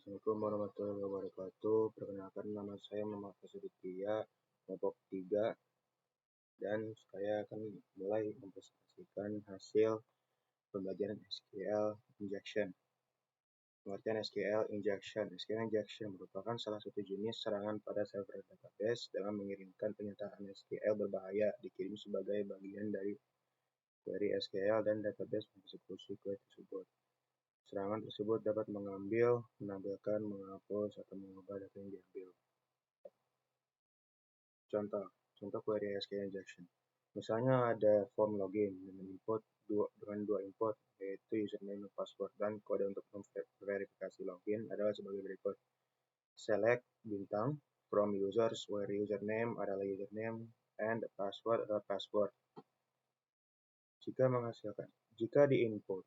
Assalamualaikum warahmatullahi wabarakatuh. Perkenalkan, nama saya Muhammad Fasuditya, kelompok 3, dan saya akan mulai mempresentasikan hasil pembelajaran SQL Injection. Pengertian SQL Injection. SQL Injection merupakan salah satu jenis serangan pada server database dengan mengirimkan pernyataan SQL berbahaya dikirim sebagai bagian dari query SQL dan database mengeksekusi query tersebut. Serangan tersebut dapat mengambil, menampilkan, menghapus, atau mengubah data yang diambil. Contoh query SQL injection. Misalnya ada form login dengan dua input, yaitu username dan password, dan kode untuk memverifikasi login adalah sebagai berikut. Select bintang from users where username adalah username and password adalah password. Jika di input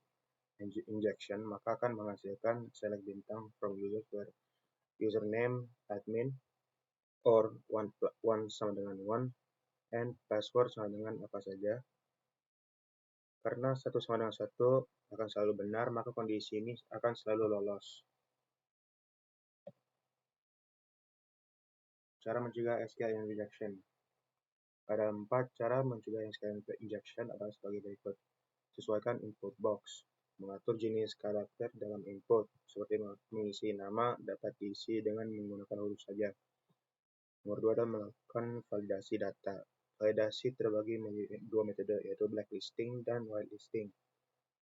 injection, maka akan menghasilkan select bintang from users where username admin or 1 sama dengan 1 and password sama dengan apa saja. Karena 1 sama dengan 1 akan selalu benar, maka kondisi ini akan selalu lolos. Cara mencegah SQL injection. Ada 4 cara mencegah SQL injection adalah sebagai berikut. Sesuaikan input box. Mengatur jenis karakter dalam input, seperti mengisi nama dapat diisi dengan menggunakan huruf saja. Nomor 2 adalah melakukan validasi data. Validasi terbagi menjadi 2 metode, yaitu blacklisting dan whitelisting.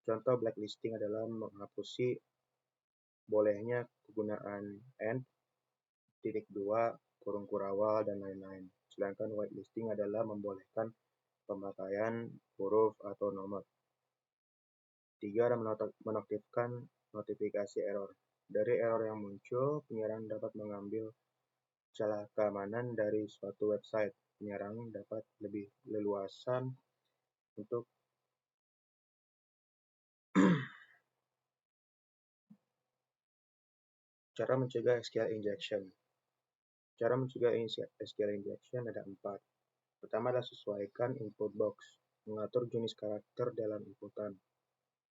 Contoh blacklisting adalah menghapusi bolehnya kegunaan and, .2, kurung kurawal, dan lain-lain. Sedangkan whitelisting adalah membolehkan pemakaian huruf atau nomor. 3 adalah menonaktifkan notifikasi error. Dari error yang muncul, penyerang dapat mengambil celah keamanan dari suatu website. Penyerang dapat lebih leluasan untuk cara mencegah SQL injection. Cara mencegah SQL injection ada 4. Pertama adalah sesuaikan input box. Mengatur jenis karakter dalam inputan.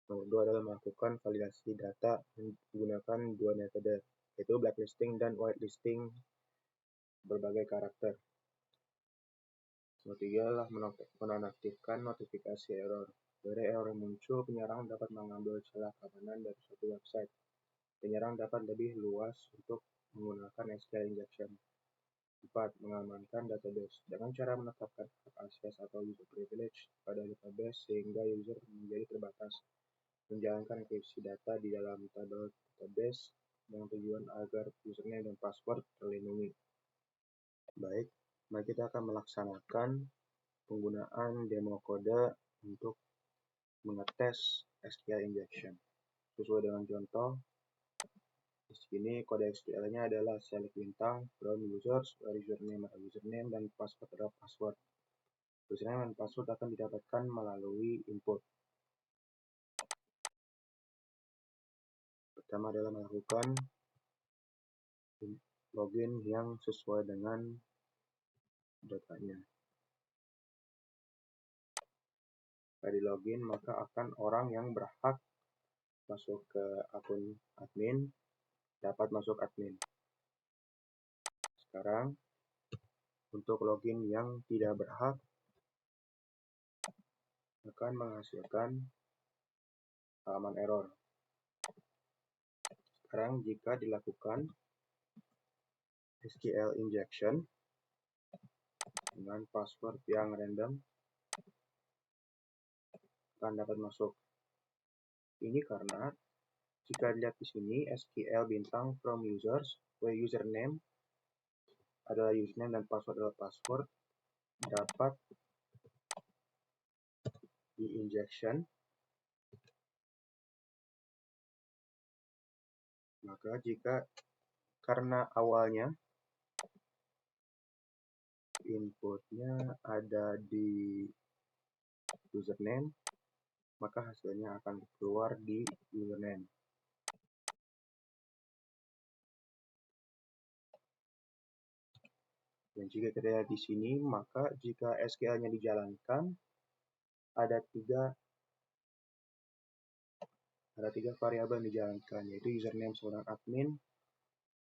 Nomor 2 adalah melakukan validasi data menggunakan 2 metode, yaitu blacklisting dan whitelisting berbagai karakter. Nomor 3 adalah menonaktifkan notifikasi error. Dari error yang muncul, penyerang dapat mengambil celah keamanan dari suatu website. Penyerang dapat lebih luas untuk menggunakan SQL injection. 4. Mengamankan database. Dengan cara menetapkan hak akses atau user privilege pada database sehingga user menjadi terbatas. Menjalankan enkripsi data di dalam tabel database dengan tujuan agar username dan password terlindungi. Baik, mari kita akan melaksanakan penggunaan demo kode untuk mengetes SQL injection. Sesuai dengan contoh, di sini kode SQL-nya adalah select bintang from users where username adalah username dan password adalah password. Username dan password akan didapatkan melalui input. Pertama adalah melakukan login yang sesuai dengan datanya. Jika di login, maka akan orang yang berhak masuk ke akun admin dapat masuk admin. Sekarang untuk login yang tidak berhak akan menghasilkan halaman error. Sekarang jika dilakukan SQL injection dengan password yang random, akan dapat masuk. Ini karena jika dilihat di sini SQL bintang from users where username adalah username dan password adalah password dapat di injection, maka jika karena awalnya inputnya ada di username, maka hasilnya akan keluar di username. Dan jika kita lihat di sini, maka jika SQL-nya dijalankan, ada tiga variabel yang dijalankan, yaitu username seorang admin,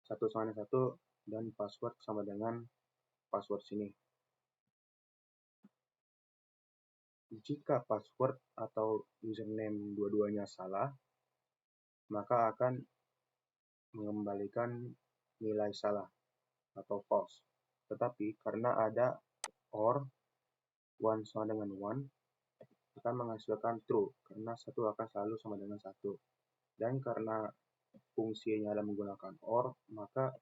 1 sama dengan 1 dan password sama dengan password sini. Jika password atau username dua-duanya salah, maka akan mengembalikan nilai salah atau false. Tetapi karena ada OR, 1 sama dengan 1, akan menghasilkan true, karena 1 akan selalu sama dengan 1. Dan karena fungsinya adalah menggunakan OR, maka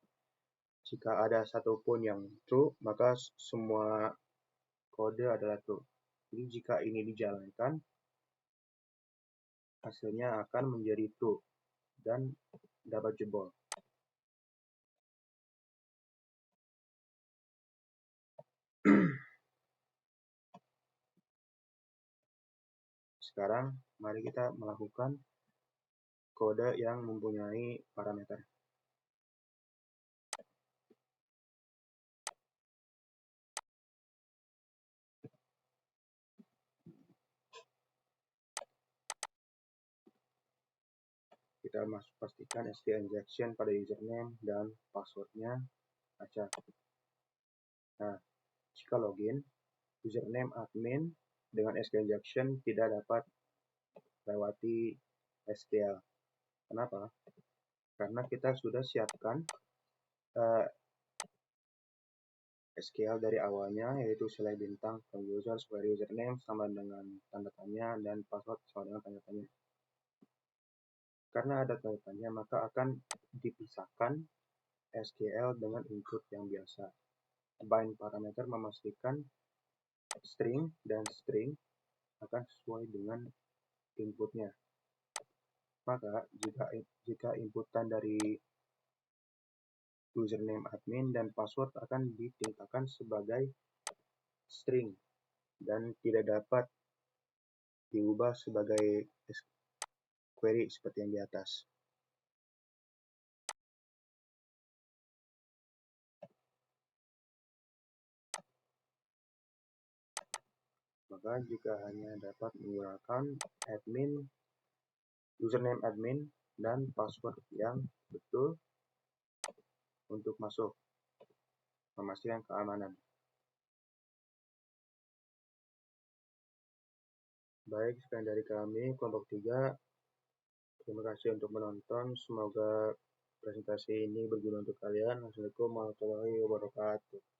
jika ada satu pun yang true, maka semua kode adalah true. Jadi jika ini dijalankan, hasilnya akan menjadi true dan dapat jebol. Sekarang mari kita melakukan kode yang mempunyai parameter. Kita pastikan SQL injection pada username dan passwordnya acak. Nah, jika login, username admin dengan SQL injection tidak dapat lewati SQL. Kenapa? Karena kita sudah siapkan SQL dari awalnya, yaitu select bintang from user square username sama dengan tanda tanya dan password sama dengan tanda tanya. Karena ada tanda tanya, maka akan dipisahkan SQL dengan input yang biasa. Bind parameter memastikan string dan string akan sesuai dengan inputnya. Maka jika inputan dari username admin dan password akan ditingkatkan sebagai string dan tidak dapat diubah sebagai query seperti yang di atas. Maka jika hanya dapat menggunakan username admin dan password yang betul untuk masuk, memastikan keamanan. Baik, sekian dari kami, kelompok 3. Terima kasih untuk menonton. Semoga presentasi ini berguna untuk kalian. Wassalamualaikum warahmatullahi wabarakatuh.